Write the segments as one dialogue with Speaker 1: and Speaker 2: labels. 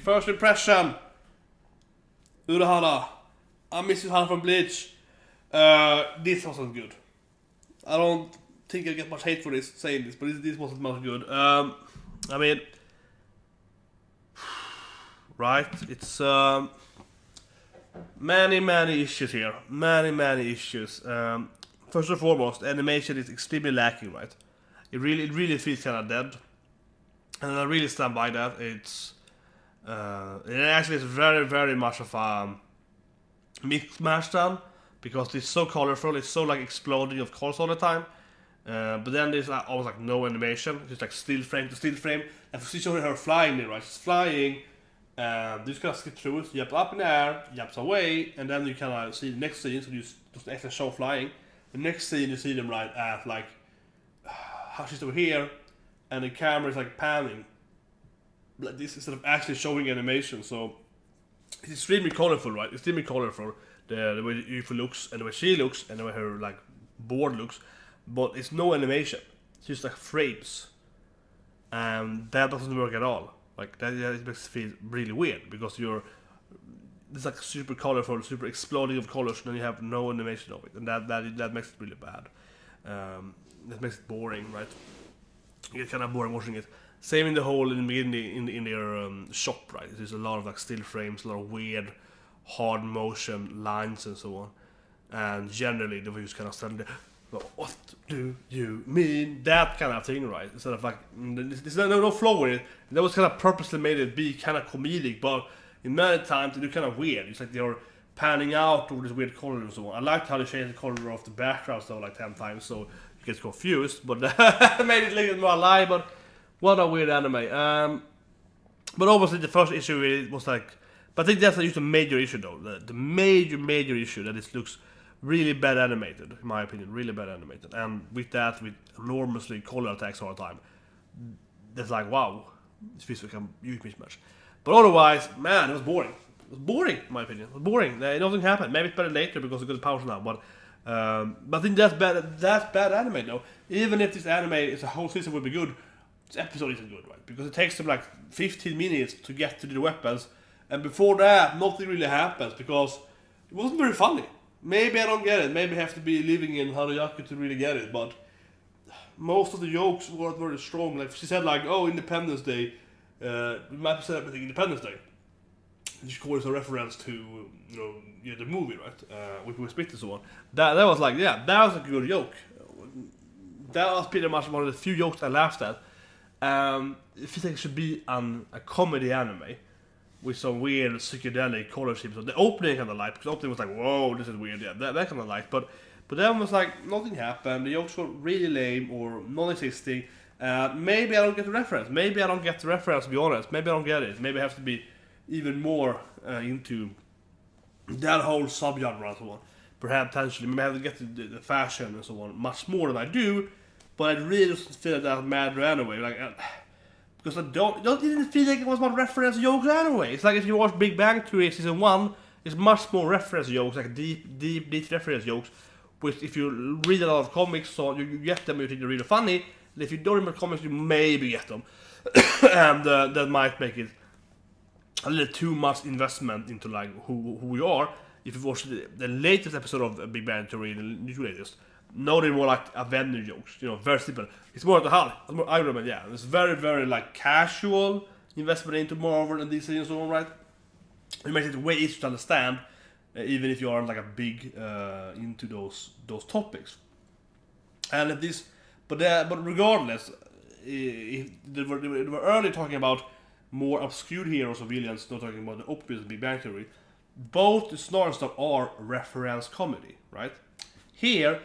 Speaker 1: First Impression. URAHARA. I miss you from Bleach. This wasn't good. I don't think I get much hate for this saying this, but this wasn't much good. I mean, right? It's many issues here. Many issues. First and foremost, the animation is extremely lacking, right? It really feels kind of dead, and I really stand by that. It actually is very much of a mixed match down, because it's so colorful, it's so like exploding of colors all the time. But then there's like, almost like no animation, just like still frame to still frame. And for showing her flying there, right? She's flying, you just kind of skip through it, jump up in the air, jumps away, and then you kind of see the next scene, so you just actually show flying. The next scene you see them right at like how she's over here, and the camera is like panning like this instead of actually showing animation. So it's extremely colorful, right? Extremely colorful, the way the UFO looks and the way she looks and the way her like board looks, but it's no animation. It's just like frames, and that doesn't work at all. Like that, it makes it feel really weird because it's like super colorful, super exploding of colors, and then you have no animation of it, and that makes it really bad. That makes it boring, right? You get kind of boring watching it. Same in the whole in the beginning in their shop, right? There's a lot of like still frames, a lot of weird, hard motion lines and so on. And generally, the views kind of stand there. What do you mean? That kind of thing, right? Instead of like there's no flow in it. That was kind of purposely made it be kind of comedic, but in many times they do kind of weird. It's like they're panning out over this weird color and so on. I liked how they changed the color of the backgrounds though like 10 times, so you get confused. But made it a little more alive. But what a weird anime. But obviously the first issue was like, but I think that's just a major issue though. The major issue that it looks really bad animated, in my opinion, really bad animated. And with that, with enormously color attacks all the time, that's like, wow, this feels like a huge mismatch. But otherwise, man, it was boring. It was boring, in my opinion. It was boring. Nothing happened. Maybe it's better later because it's got powers now. But I think that's bad anime though. Even if this anime is a whole season would be good, this episode isn't good, right? Because it takes them like 15 minutes to get to the weapons, and before that, nothing really happens because it wasn't very funny. Maybe I don't get it. Maybe I have to be living in Haruyaki to really get it. But most of the jokes weren't very strong. Like she said, like, "Oh, Independence Day." We might have said everything Independence Day. And she calls a reference to the movie, right? With Will Smith and so on. That was like, yeah, that was a good joke. That was pretty much one of the few jokes I laughed at. It feels like it should be a comedy anime with some weird psychedelic color schemes. So the opening kind of liked, because the opening was like, whoa, this is weird, yeah, that kind of liked. But then was like, nothing happened, the jokes were really lame or non-existing. Maybe I don't get the reference, to be honest. Maybe I don't get it, maybe I have to be even more into that whole subgenre and so on. Perhaps potentially, maybe I have to get the fashion and so on much more than I do, but I really just feel that matter anyway. Like, because I don't even feel like it was much reference jokes anyway. It's like if you watch Big Bang Theory season 1, it's much more reference jokes, like deep reference jokes. Which if you read a lot of comics, so you get them, you think they're really funny. And if you don't remember comics, you maybe get them, and that might make it a little too much investment into like who we are. If you watch the latest episode of Big Bang Theory, the new latest. No, they're more like Avenger jokes, very simple. It's more like the Hulk, it's more Iron Man, yeah. It's very like casual investment into Marvel and DC and so on, right? It makes it way easier to understand, even if you aren't like a big into those topics. And if this, but regardless, they were early talking about more obscure heroes or villains, not talking about the obvious Big Bang Theory. Both the Snarl stuff are reference comedy, right? Here.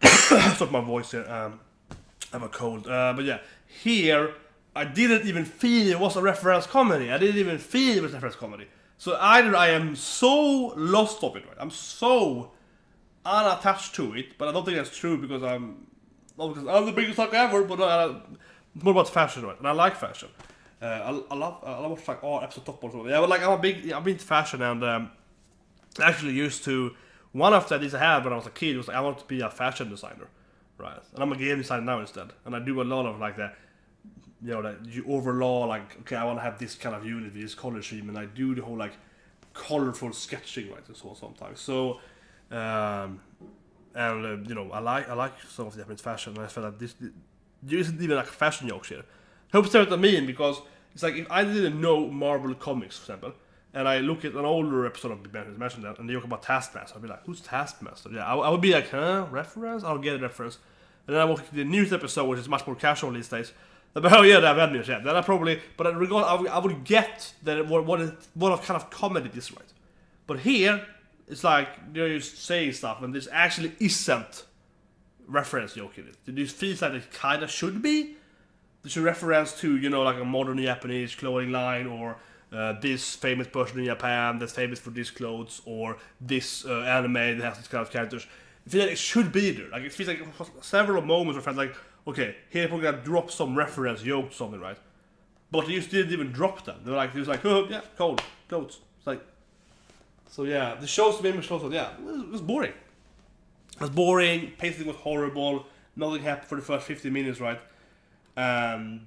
Speaker 1: Stop my voice here. I have a cold. But yeah, here I didn't even feel it was a reference comedy. I didn't even feel it was a reference comedy. So either I am so lost of it, right? I'm so unattached to it, but I don't think that's true because I'm the biggest sucker ever. But it's more about fashion, right? And I like fashion. I love like all episode top or something. Yeah, but like I'm into fashion, and I actually used to. One of the ideas I had when I was a kid was like, I want to be a fashion designer, right? And I'm a game designer now instead, and I do a lot of like the you know, that you overlaw like, okay, I want to have this kind of unit with this color scheme, and I do the whole like colorful sketching, right, and so on sometimes. So, you know, I like some of the Japanese fashion, and I feel like this isn't even like fashion jokes here. I hope what I mean, because it's like if I didn't know Marvel comics, for example, and I look at an older episode of Big Bang mentioned that, and they talk about Taskmaster, I'd be like, who's Taskmaster? Yeah, I would be like, huh, reference? I'll get a reference. And then I watch the news episode, which is much more casual these days. But oh yeah, they have news, yeah. Then I probably, but I would get that what kind of comedy this, right? But here, it's like they're just saying stuff, and this actually isn't reference joke in it. This feels like it kind of should be. There's a reference to, you know, like a modern Japanese clothing line, or this famous person in Japan that's famous for these clothes, or this anime that has this kind of characters. I feel like it should be there. Like, it feels like several moments where I felt like, okay, here we're gonna drop some reference joke to something, right? But you still didn't even drop them. They were like, oh yeah, cold clothes. It's like, so yeah, the show's made me so yeah, it was boring. It was boring. Pacing was horrible. Nothing happened for the first 15 minutes, right? The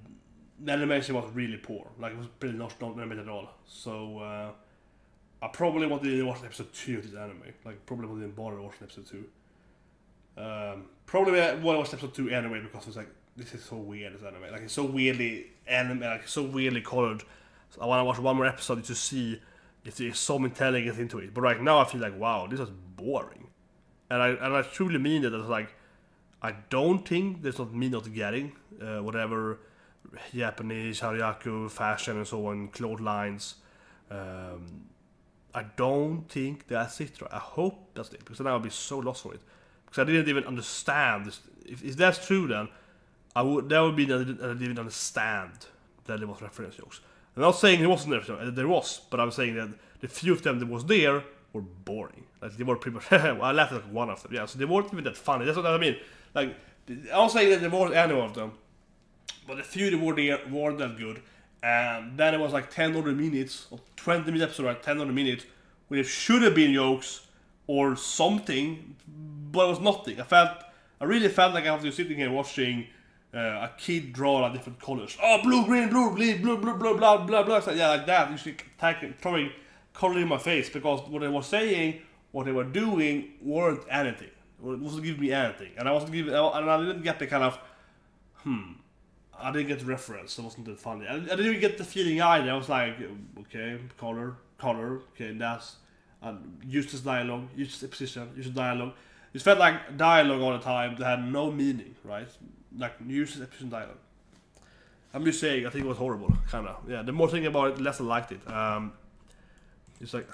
Speaker 1: animation was really poor. Like, it was pretty not animated at all. So I probably wanted to watch episode 2 of this anime. Like, probably wouldn't bother watching episode 2. Probably want to watch episode 2 anyway, because it's like, this is so weird, this anime. Like, it's so weirdly anime, like so weirdly colored. So I want to watch one more episode to see if there is some intelligence into it. But right now I feel like, wow, this is boring. And I truly mean it. It's like, I don't think there's not me not getting whatever Japanese harajuku fashion and so on, clotheslines. I don't think that's it. Right? I hope that's it, because then I would be so lost for it. Because I didn't even understand this. If that's true, then that would be that I didn't even understand that there was reference jokes. I'm not saying there wasn't reference, there was, but I'm saying that the few of them that was there were boring. Like, they were pretty much, I laughed at like one of them, yeah, so they weren't even that funny. That's what I mean. Like, I'm not saying that there weren't any of them, but the few that were there weren't that good. And then it was like 10 other minutes, or 20 minutes episode, right, 10 other minutes, when it should have been jokes or something, but it was nothing. I really felt like I was sitting here watching a kid draw like different colors. Oh, blue, green, blue, blue, blue, blue, blah, blah, blah. So, yeah, like that. You should throwing color in my face, because what they were saying, what they were doing, weren't anything. It wasn't giving me anything, and I didn't get the kind of, I didn't get the reference. So it wasn't that funny. I didn't even get the feeling either. I was like, okay, color, okay, that's useless dialogue, useless exposition, useless dialogue. It felt like dialogue all the time that had no meaning, right? Like, useless exposition dialogue. I'm just saying, I think it was horrible, kinda. Yeah, the more thinking about it, the less I liked it. It's like,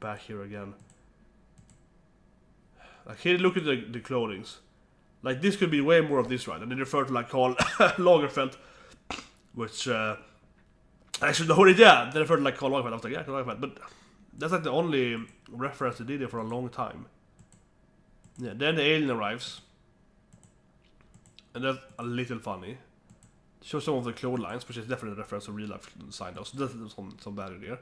Speaker 1: back here again. Like, here, look at the clothings. Like, this could be way more of this, right? And they refer to like Karl Lagerfeld, which I should know it. Yeah, they refer to like Karl Lagerfeld. I was like, yeah, Karl Lagerfeld, but that's like the only reference they did there for a long time. Yeah, then the alien arrives, and that's a little funny. Show some of the clotheslines, which is definitely a reference to real life design, though. So that's some bad idea.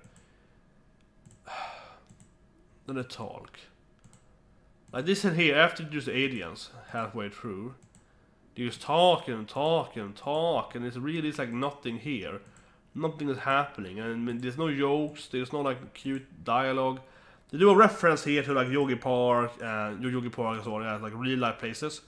Speaker 1: Then they talk. Like this in here, after you do the aliens halfway through, they just talk, and it's really like nothing here. Nothing is happening, and there's no jokes, there's no like cute dialogue. They do a reference here to like Yogi Park and so on, yeah, like real life places.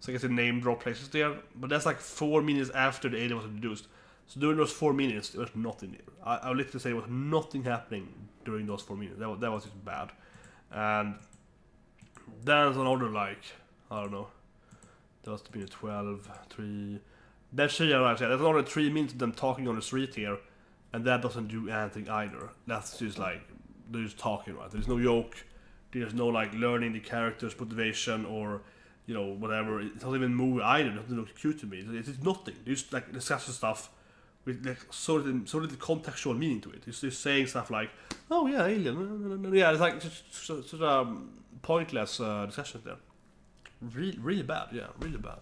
Speaker 1: So I guess they name drop places there, but that's like 4 minutes after the alien was introduced. So during those 4 minutes, there was nothing there. I would literally say there was nothing happening during those 4 minutes. That was just bad. And there's another, like, I don't know, that must have been a 12, 3... There's another 3 minutes of them talking on the street here, and that doesn't do anything either. That's just like, they're just talking, right? There's no joke, there's no like learning the character's motivation, or, you know, whatever. It doesn't even move either, it doesn't look cute to me. It's nothing. They just like discuss stuff with like so little contextual meaning to it. It's just saying stuff like, oh yeah, alien, yeah, it's like such a pointless discussion there. Really bad, yeah, really bad.